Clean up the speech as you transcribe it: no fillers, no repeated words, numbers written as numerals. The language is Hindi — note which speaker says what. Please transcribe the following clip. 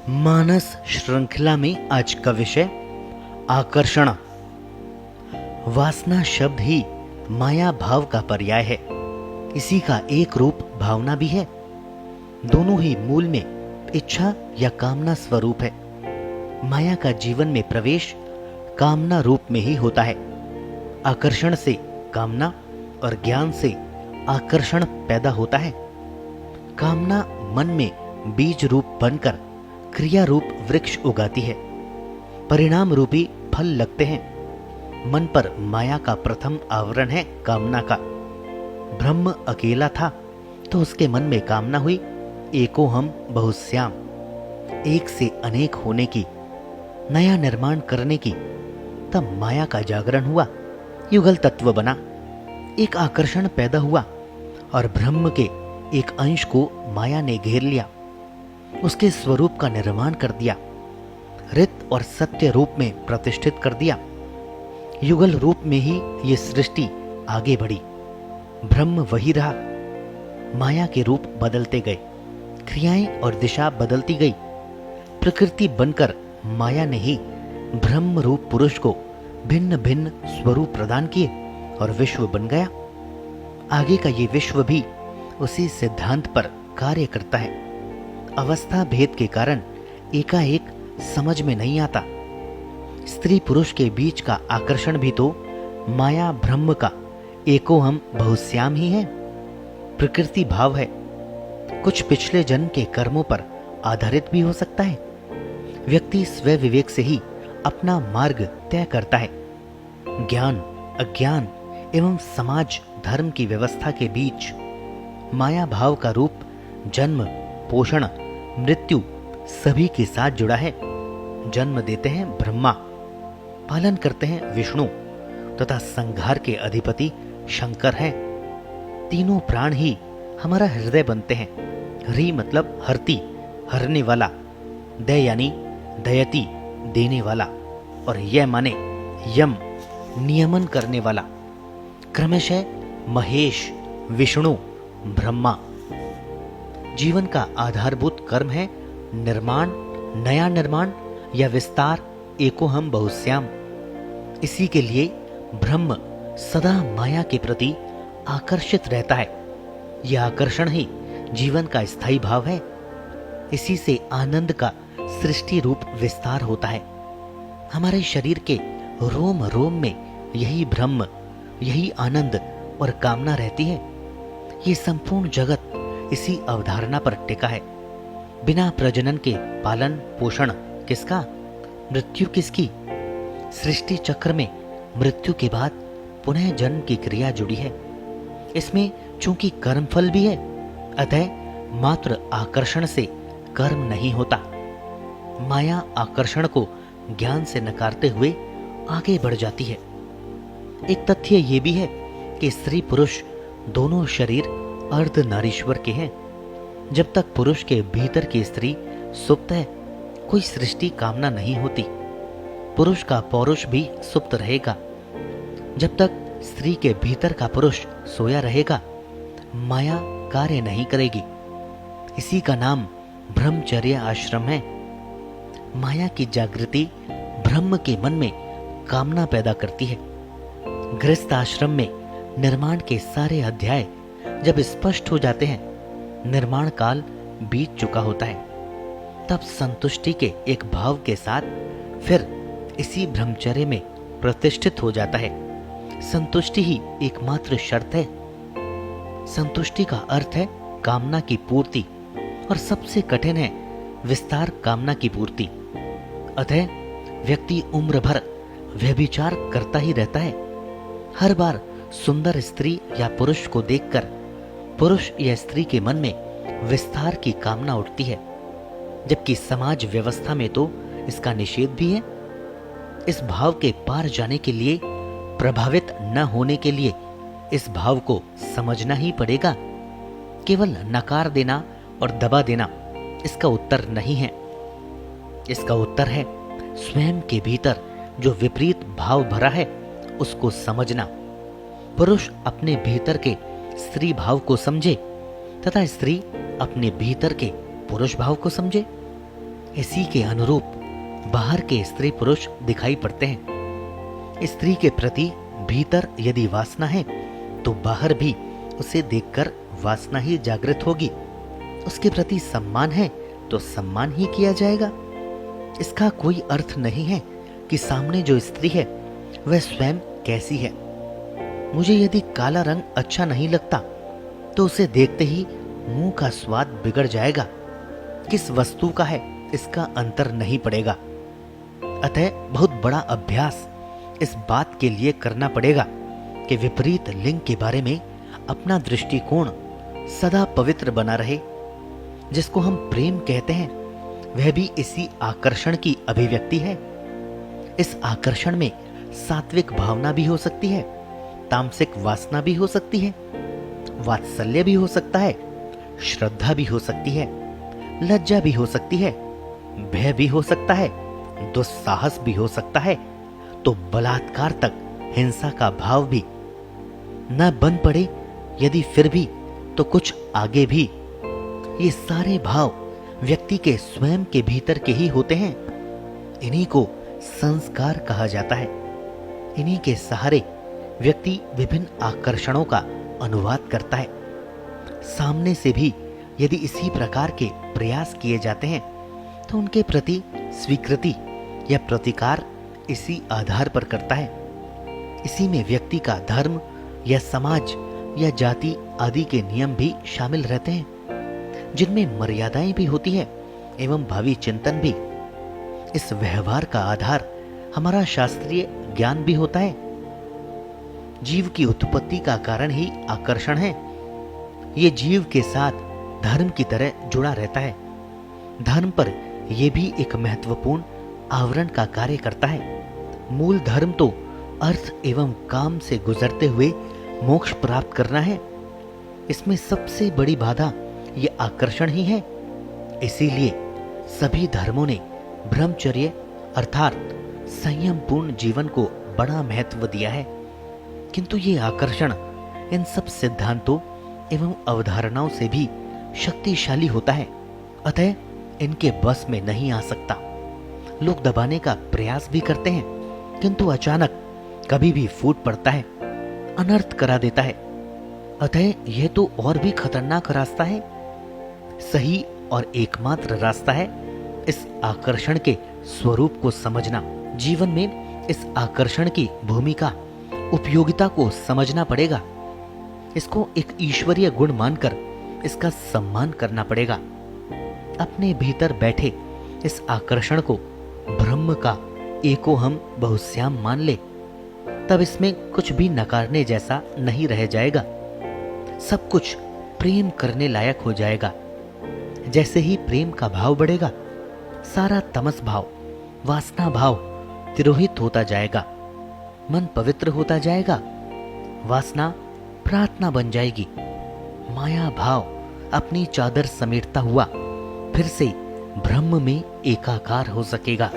Speaker 1: मानस श्रृंखला में आज का विषय आकर्षण। वासना शब्द ही माया भाव का पर्याय है। इसी का एक रूप भावना भी है। दोनों ही मूल में इच्छा या कामना स्वरूप है। माया का जीवन में प्रवेश कामना रूप में ही होता है। आकर्षण से कामना और ज्ञान से आकर्षण पैदा होता है। कामना मन में बीज रूप बनकर क्रिया रूप वृक्ष उगाती है। परिणाम रूपी फल लगते हैं। मन पर माया का प्रथम आवरण है कामना का। ब्रह्म अकेला था तो उसके मन में कामना हुई एको हम बहुश्याम, एक से अनेक होने की, नया निर्माण करने की। तब माया का जागरण हुआ, युगल तत्व बना, एक आकर्षण पैदा हुआ और ब्रह्म के एक अंश को माया ने घेर लिया, उसके स्वरूप का निर्माण कर दिया, रित और सत्य रूप में प्रतिष्ठित कर दिया। युगल रूप में ही ये सृष्टि आगे बढ़ी। ब्रह्म वही रहा, माया के रूप बदलते गए, क्रियाएं और दिशा बदलती गई। प्रकृति बनकर माया ने ही ब्रह्म रूप पुरुष को भिन्न भिन्न स्वरूप प्रदान किए और विश्व बन गया। आगे का ये विश्व भी उसी सिद्धांत पर कार्य करता है। अवस्था भेद के कारण एकाएक समझ में नहीं आता। स्त्री पुरुष के बीच का आकर्षण भी तो माया ब्रह्म का एको हम बहुश्याम ही है। प्रकृति भाव है, कुछ पिछले जन्म के कर्मों पर आधारित भी हो सकता है। व्यक्ति स्व विवेक से ही अपना मार्ग तय करता है। ज्ञान अज्ञान एवं समाज धर्म की व्यवस्था के बीच माया भाव का रूप जन्म पोषण मृत्यु सभी के साथ जुड़ा है। जन्म देते हैं ब्रह्मा, पालन करते हैं विष्णु तथा संहार के अधिपति शंकर हैं। तीनों प्राण ही हमारा हृदय बनते हैं। ह्री मतलब हरती, हरने वाला, दय यानी दयति, देने वाला, और यह माने यम, नियमन करने वाला। क्रमशः महेश, विष्णु, ब्रह्मा। जीवन का आधारभूत कर्म है निर्माण, नया निर्माण या विस्तार, एको हम बहुश्याम। इसी के लिए ब्रह्म सदा माया के प्रति आकर्षित रहता है। यह आकर्षण ही जीवन का स्थायी भाव है। इसी से आनंद का सृष्टि रूप विस्तार होता है। हमारे शरीर के रोम रोम में यही ब्रह्म, यही आनंद और कामना रहती है। ये संपूर्ण जगत इसी अवधारणा पर टिका है। बिना प्रजनन के पालन पोषण किसका, मृत्यु किसकी। सृष्टि चक्र में मृत्यु के बाद पुनः जन्म की क्रिया जुड़ी है। इसमें चूंकि कर्मफल भी है, अतः मात्र आकर्षण से कर्म नहीं होता। माया आकर्षण को ज्ञान से नकारते हुए आगे बढ़ जाती है। एक तथ्य यह भी है कि स्त्री पुरुष दोनों शरीर अर्ध नारीश्वर के हैं। जब तक पुरुष के भीतर की स्त्री सुप्त है, कोई सृष्टि कामना नहीं होती। पुरुष का पौरुष भी सुप्त रहेगा। जब तक स्त्री के भीतर का पुरुष सोया रहेगा, माया कार्य नहीं करेगी। इसी का नाम ब्रह्मचर्य आश्रम है। माया की जागृति ब्रह्म के मन में कामना पैदा करती है। गृहस्थ आश्रम में निर्माण के सारे अध्याय जब स्पष्ट हो जाते हैं, निर्माण काल बीत चुका होता है। तब संतुष्टि के एक भाव के साथ फिर इसी ब्रह्मचर्य में प्रतिष्ठित हो जाता है। संतुष्टि ही एकमात्र शर्त है। संतुष्टि का अर्थ है कामना की पूर्ति, और सबसे कठिन है विस्तार कामना की पूर्ति। अतः व्यक्ति उम्र भर व्यभिचार करता ही रहता है। हर बार सुंदर स्त्री या पुरुष को देखकर पुरुष या स्त्री के मन में विस्तार की कामना उठती है, जबकि समाज व्यवस्था में तो इसका निषेध भी है। इस भाव के पार जाने के लिए, प्रभावित न होने के लिए इस भाव को समझना ही पड़ेगा। केवल नकार देना और दबा देना इसका उत्तर नहीं है। इसका उत्तर है स्वयं के भीतर जो विपरीत भाव भरा है उसको समझना। पुरुष अपने भीतर के स्त्री भाव को समझे तथा स्त्री अपने भीतर के पुरुष भाव को समझे। इसी के अनुरूप बाहर के स्त्री पुरुष दिखाई पड़ते हैं। स्त्री के प्रति भीतर यदि वासना है तो बाहर भी उसे देखकर वासना ही जागृत होगी। उसके प्रति सम्मान है तो सम्मान ही किया जाएगा। इसका कोई अर्थ नहीं है कि सामने जो स्त्री है वह स्वयं कैसी है। मुझे यदि काला रंग अच्छा नहीं लगता तो उसे देखते ही मुंह का स्वाद बिगड़ जाएगा। किस वस्तु का है इसका अंतर नहीं पड़ेगा। अतः बहुत बड़ा अभ्यास इस बात के लिए करना पड़ेगा कि विपरीत लिंग के बारे में अपना दृष्टिकोण सदा पवित्र बना रहे। जिसको हम प्रेम कहते हैं वह भी इसी आकर्षण की अभिव्यक्ति है। इस आकर्षण में सात्विक भावना भी हो सकती है, तामसिक वासना भी हो सकती है, वात्सल्य भी हो सकता है, श्रद्धा भी हो सकती है, लज्जा भी हो सकती है, भय भी हो सकता है, दुस्साहस भी हो सकता है, तो बलात्कार तक हिंसा का भाव भी न बन पड़े यदि फिर भी तो कुछ आगे भी। ये सारे भाव व्यक्ति के स्वयं के भीतर के ही होते हैं। इन्हीं को संस्कार कहा जाता है। इन्हीं के सहारे व्यक्ति विभिन्न आकर्षणों का अनुवाद करता है। सामने से भी यदि इसी प्रकार के प्रयास किए जाते हैं तो उनके प्रति स्वीकृति या प्रतिकार इसी आधार पर करता है। इसी में व्यक्ति का धर्म या समाज या जाति आदि के नियम भी शामिल रहते हैं, जिनमें मर्यादाएं भी होती है एवं भावी चिंतन भी। इस व्यवहार का आधार हमारा शास्त्रीय ज्ञान भी होता है। जीव की उत्पत्ति का कारण ही आकर्षण है। ये जीव के साथ धर्म की तरह जुड़ा रहता है। धर्म पर यह भी एक महत्वपूर्ण आवरण का कार्य करता है। मूल धर्म तो अर्थ एवं काम से गुजरते हुए मोक्ष प्राप्त करना है। इसमें सबसे बड़ी बाधा ये आकर्षण ही है। इसीलिए सभी धर्मों ने ब्रह्मचर्य अर्थात संयम पूर्ण जीवन को बड़ा महत्व दिया है। किंतु ये आकर्षण इन सब सिद्धांतों एवं अवधारणाओं से भी शक्तिशाली होता है, अतः इनके बस में नहीं आ सकता। लोग दबाने का प्रयास भी करते हैं, किंतु अचानक कभी भी फूट पड़ता है, अनर्थ करा देता है। अतः यह तो और भी खतरनाक रास्ता है। सही और एकमात्र रास्ता है इस आकर्षण के स्वरूप को समझना। जीवन में इस आकर्षण की भूमिका उपयोगिता को समझना पड़ेगा। इसको एक ईश्वरीय गुण मानकर इसका सम्मान करना पड़ेगा। अपने भीतर बैठे इस आकर्षण को ब्रह्म का एको हम बहुश्याम मान ले, तब इसमें कुछ भी नकारने जैसा नहीं रह जाएगा। सब कुछ प्रेम करने लायक हो जाएगा। जैसे ही प्रेम का भाव बढ़ेगा, सारा तमस भाव, वासना भाव तिरोहित होता जाएगा। मन पवित्र होता जाएगा। वासना प्रार्थना बन जाएगी। माया भाव अपनी चादर समेटता हुआ फिर से ब्रह्म में एकाकार हो सकेगा।